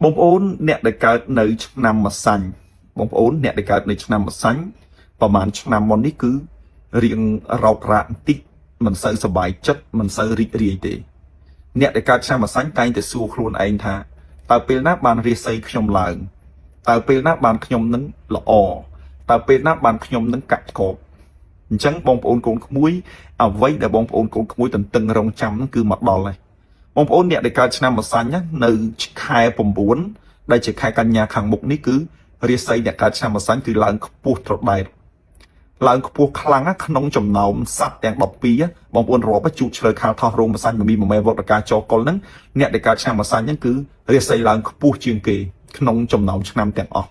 បងប្អូនអ្នកដែលកើតនៅឆ្នាំម្សាញ់បងប្អូនអ្នកដែលកើតនៅឆ្នាំម្សាញ់ប្រហែលឆ្នាំមុននេះគឺរៀងរោគរាកបន្តិចមិនសូវសប្បាយចិត្តមិនសូវរីករាយទេអ្នកដែលកើតឆ្នាំម្សាញ់តែងតែសួរខ្លួនឯងថាតើពេលណាបានរាសីខ្ញុំឡើងតើពេលណាបានខ្ញុំនឹងល្អតើពេលណាបានខ្ញុំនឹងកាក់កបអញ្ចឹងបងប្អូនកូនក្មួយអ្វីដែលបងប្អូនកូនក្មួយទន្ទឹងរង់ចាំនឹងគឺមកដល់ហើយបងប្អូនអ្នកដែលកើតឆ្នាំម្សាញ់នៅខែ9ដែលជាខែកញ្ញាខាងមុខនេះគឺរាសីអ្នកកើតឆ្នាំម្សាញ់គឺឡើងខ្ពស់ត្រដែតឡើងខ្ពស់ខ្លាំងក្នុងចំណោមសត្វទាំង12បងប្អូនរាប់ជួបឆ្លើយខាលថោះរោងម្សាញ់មីមមែវត្តការចកុលហ្នឹងអ្នកដែលកើតឆ្នាំម្សាញ់ហ្នឹងគឺរាសីឡើងខ្ពស់ជាងគេក្នុងចំណោមឆ្នាំទាំងអស់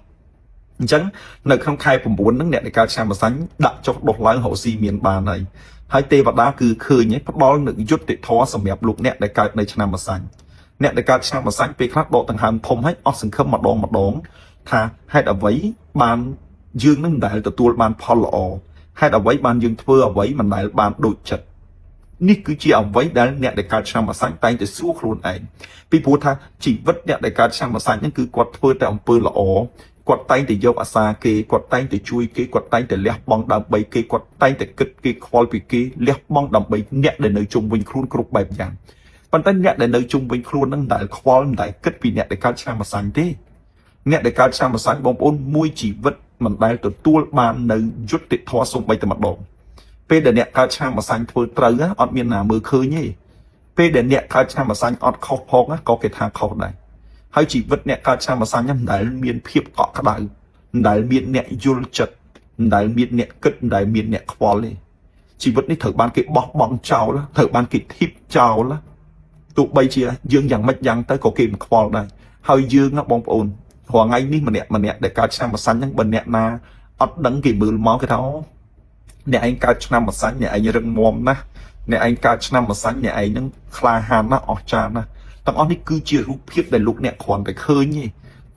អញ្ចឹងនៅក្នុងខែ9ហ្នឹងអ្នកដែលកើតឆ្នាំម្សាញ់ដាក់ចុះដុះឡើងរកស៊ីមានបានហើយទេវតាគឺឃើញផ្ដល់នូវយុត្តិធម៌សម្រាប់លោកអ្នកដែលកើតនៅឆ្នាំម្សាញ់អ្នកដែលកើតឆ្នាំម្សាញ់ពេលខ្លះដកដង្ហើមធំហើយអស់សង្ឃឹមម្ដងថាហេតុអ្វីបានយើងនឹងមិនដែលទទួលបានផលល្អហេតុអ្វីបានយើងធ្វើអ្វីមិនដែលបានដូចចិត្តនេះគឺជាអ្វីដែលអ្នកដែលកើតឆ្នាំម្សាញ់តែងតែសួរខ្លួនឯងពីព្រោះថាជីវិតអ្នកដែលកើតឆ្នាំម្សាញ់ហ្នឹងគឺគាត់ធ្វើតែអំពើល្អគាត់តែងតែយកអាសាគេគាត់តែងតែជួយគេគាត់តែងតែលះបង់ដើម្បីគេគាត់តែងតែគិតគេខ្វល់ពីគេលះបង់ដើម្បីអ្នកដែលនៅជុំវិញខ្លួនគ្រប់បែបយ៉ាងប៉ុន្តែអ្នកដែលនៅជុំវិញខ្លួននឹងដែលខ្វល់មិនដែលគិតពីអ្នកដែលកើតឆ្នាំម្សាញ់ទេអ្នកដែលកើតឆ្នាំម្សាញ់បងប្អូនមួយជីវិតមិនដែលទទួលបាននៅយុត្តិធម៌សូម្បីតែម្ដងពេលដែលអ្នកកើតឆ្នាំម្សាញ់ធ្វើត្រូវអត់មានណាមើលឃើញទេពេលដែលអ្នកកើតឆ្នាំម្សាញ់អត់ខុសផងក៏គេថាខុសដែរហើយជីវិតអ្នកកើតឆ្នាំម្សាញ់មិនដែលមានភាពកក់ក្ដៅមិនដែលមានអ្នកយល់ចិត្តមិនដែលមានអ្នកគិតមិនដែលមានអ្នកខ្វល់ទេជីវិតនេះត្រូវបានគេបោះបង់ចោលត្រូវបានគេធីបចោលទោះបីជាយើងយ៉ាងម៉េចយ៉ាងទៅក៏គេមិនខ្វល់ដែរហើយយើងបងប្អូនរាល់ថ្ងៃនេះម្នាក់ដែលកើតឆ្នាំម្សាញ់ហ្នឹងបើអ្នកណាអត់ដឹងគេមើលមកគេថាអូអ្នកឯងកើតឆ្នាំម្សាញ់អ្នកឯងរឹងមាំណាស់អ្នកឯងកើតឆ្នាំម្សាញ់អ្នកឯងហ្នឹងក្លាហានណាស់អស្ចារ្យណាស់ទាំងអស់នេះគឺជារូបភាពដែលលោកអ្នកគ្រាន់តែឃើញទេ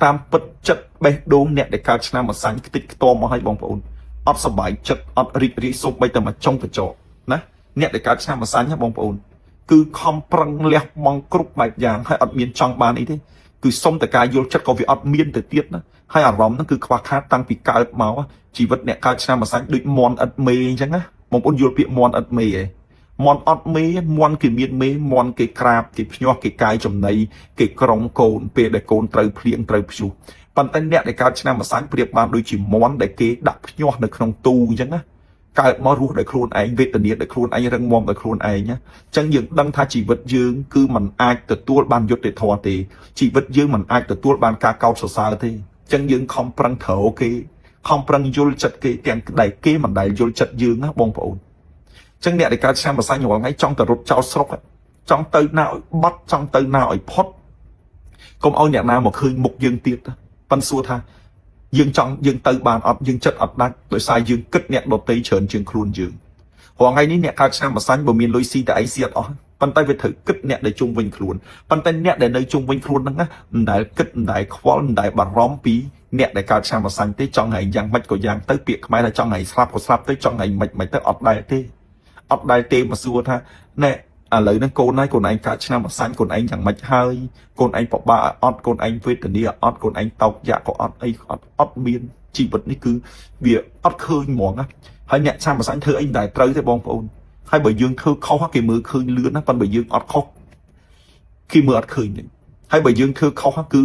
តាមពិតចិត្តបេះដូងអ្នកដែលកើតឆ្នាំម្សាញ់ខ្ទេចខ្ទាំមកឲ្យបងប្អូនអត់សប្បាយចិត្តអត់រីករាយសូម្បីតែមួយចុងកញ្ចក់ណាអ្នកដែលកើតឆ្នាំម្សាញ់ណាបងប្អូនគឺខំប្រឹងលះបង់គ្រប់បែបយ៉ាងហើយអត់មានចង់បានអីទេគឺសុំតែការយល់ចិត្តក៏វាអត់មានទៅទៀតណាហើយអារម្មណ៍ហ្នឹងគឺខ្វះខាតតាំងពីកើតមកជីវិតអ្នកកើតឆ្នាំម្សាញ់ដូចមន់ឥតមេអញ្ចឹងណាបងប្អូនយល់ពាក្យមន់ឥតមេឯងមន់អត់មេមន់គេមានមេមន់គេក្រាបគេភ្ញាស់គេកាយចំណីគេក្រងកូនពេលដែលកូនត្រូវភ្លៀងត្រូវព្យុះប៉ុន្តែអ្នកដែលកើតឆ្នាំម្សាញ់ប្រៀបបានដូចជាមន់ដែលគេដាក់ភ្ញាស់នៅក្នុងទូអញ្ចឹងណាកើតមករស់ដោយខ្លួនឯងវេទនាដោយខ្លួនឯងរឹងមាំដោយខ្លួនឯងណាអញ្ចឹងយើងដឹងថាជីវិតយើងគឺมันអាចទទួលបានយុត្តិធម៌ទេជីវិតយើងมันអាចទទួលបានការកោតសរសើរទេអញ្ចឹងយើងខំប្រឹងត្រូវគេខំប្រឹងយល់ចិត្តគេទាំងដែលគេមិនដែលយល់ចិត្តយើងណាបងប្អូនអញ្ចឹងអ្នកដែលកើតឆ្នាំម្សាញ់រាល់ថ្ងៃចង់ទៅរត់ចោលស្រុកចង់ទៅណាឲ្យបាត់ចង់ទៅណាឲ្យផុតកុំឲ្យអ្នកណាមកឃើញមុខយើងទៀតប៉ិនសួរថាយើងទៅបានអត់យើងចិត្តអត់ដាច់ដោយសារយើងគិតអ្នកដទៃច្រើនជាងខ្លួនយើងរាល់ថ្ងៃនេះអ្នកកើតឆ្នាំម្សាញ់បើមានលុយស៊ីតែឯងស៊ីអត់អស់ប៉ុន្តែវាត្រូវគិតអ្នកដែលជុំវិញខ្លួនប៉ុន្តែអ្នកដែលនៅជុំវិញខ្លួនហ្នឹងណាមិនដែលគិតមិនដែលខ្វល់មិនដែលបារម្ភពីអ្នកដែលកើតឆ្នាំម្សាញ់ទេចង់ឲ្យយ៉ាងម៉េចក៏យ៉ាងទៅពាក្យខ្មែរថាចង់ឲ្យស្លាប់ក៏ស្លាប់ទៅចង់ឲ្យមិនទៅអត់ដែលទេអត់ដែលទេមកសួរថាណែឥឡូវហ្នឹងកូនហើយកូនឯងកើតឆ្នាំម្សាញ់កូនឯងយ៉ាងម៉េចហើយកូនឯងពិបាកអត់កូនឯងវេទនាអត់កូនឯងតោកយ៉ាក់ក៏អត់អីអត់មានជីវិតនេះគឺវាអត់ឃើញហ្មងណាហើយអ្នកឆ្នាំម្សាញ់ធ្វើអីមិនដែលត្រូវទេបងប្អូនហើយបើយើងធ្វើខុសគេមើលឃើញលឿនណាប៉ុន្តែបើយើងអត់ខុសគេមើលអត់ឃើញទេហើយបើយើងធ្វើខុសគឺ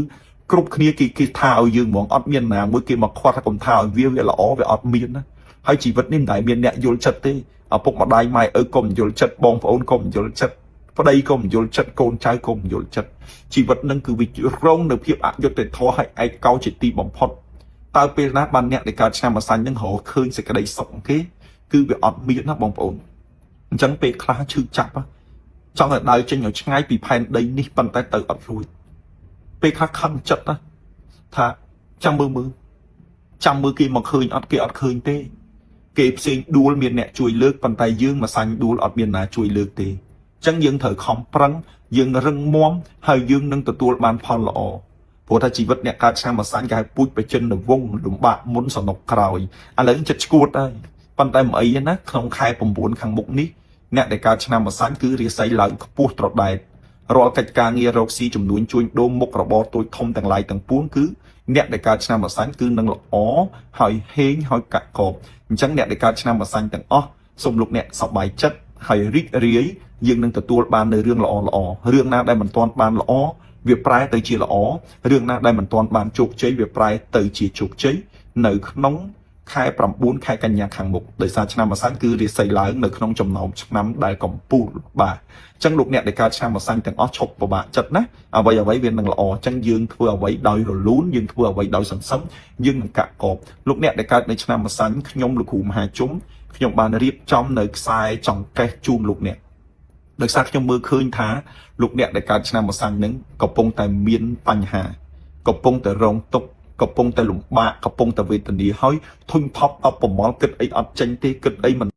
គ្រប់គ្នាគេថាឲ្យយើងហ្មងអត់មានណាមួយគេមកខ្វាត់ថាកុំថាឲ្យវាល្អវាអត់មានណាហើយជីវិតនេះមិនដែលមានអ្នកយល់ចិត្តទេឪពុកម្ដាយម៉ែឪកុំយល់ចិត្តបងប្អូនកុំយល់ចិត្តប្តីកុំយល់ចិត្តកូនចៅកុំយល់ចិត្តជីវិតនឹងគឺវារងនៅភាពអយុត្តិធម៌ហើយឯកោជាទីបំផុតតើពេលណាបានអ្នកដែលកើតឆ្នាំម្សាញ់នឹងរកឃើញសេចក្តីសុខគេគឺវាអត់មានណាបងប្អូនអញ្ចឹងពេលខ្លះឈឺចាប់ចង់ឲ្យដើរចេញឲ្យឆ្ងាយពីផែនដីនេះប៉ុន្តែទៅអត់រួចពេលខ្លះខឹងចិត្តណាថាចាំមើលគេមកឃើញអត់គេអត់ឃើញទេគេផ្សេងដួលមានអ្នកជួយលើកប៉ុន្តែយើងម្សាញ់ដួលអត់មានណាជួយលើកទេអញ្ចឹងយើងត្រូវខំប្រឹងយើងរឹងមាំហើយយើងនឹងទទួលបានផលល្អព្រោះថាជីវិតអ្នកកើតឆ្នាំម្សាញ់គេហៅពូជបច្ចិនវងលំបាកមុនសនុកក្រោយឥឡូវចិត្តឈួតហើយប៉ុន្តែមិនអីណាក្នុងខែ9ខាងមុខនេះអ្នកដែលកើតឆ្នាំម្សាញ់គឺរាសីឡើងខ្ពស់ត្រដែត រាល់កិច្ចការងាររកស៊ីចំនួនជួញដូរមុខរបរតូចធំទាំងឡាយទាំងពួងគឺអ្នកដែលកើតឆ្នាំម្សាញ់គឺនឹងល្អហើយហេងហើយកាក់កបអញ្ចឹងអ្នកដែលកើតឆ្នាំម្សាញ់ទាំងអស់សូមលោកអ្នកសប្បាយចិត្តហើយរីករាយយើងនឹងទទួលបាននៅរឿងល្អរឿងណាដែលមិនទាន់បានល្អវាប្រែទៅជាល្អរឿងណាដែលមិនទាន់បានជោគជ័យវាប្រែទៅជាជោគជ័យនៅក្នុងខែ9ខែកញ្ញាខាងមុខដោយសារឆ្នាំម្សាញ់គឺរាសីឡើងនៅក្នុងចំណោមឆ្នាំដែលកំពូលបាទអញ្ចឹងលោកអ្នកដែលកើតឆ្នាំម្សាញ់ទាំងអស់ឈប់ពិបាកចិត្តណាអ្វីវានឹងល្អអញ្ចឹងយើងធ្វើអ្វីដោយរលូនយើងធ្វើអ្វីដោយសន្សំយើងនឹងកាក់កបលោកអ្នកដែលកើតនៅឆ្នាំម្សាញ់ខ្ញុំលោកគ្រូមហាជុំខ្ញុំបានរៀបចំនៅខ្សែចង្កេះជូនលោកអ្នកដោយសារខ្ញុំមើលឃើញថាលោកអ្នកដែលកើតឆ្នាំម្សាញ់នឹងកំពុងតែមានបញ្ហាកំពុងតែរងទុក្ខកំពុងតែលំបាកកំពុងតែវេទនាហើយធុញថប់អបប្រមល់គិតអីអត់ចេញទេគិតអីមិន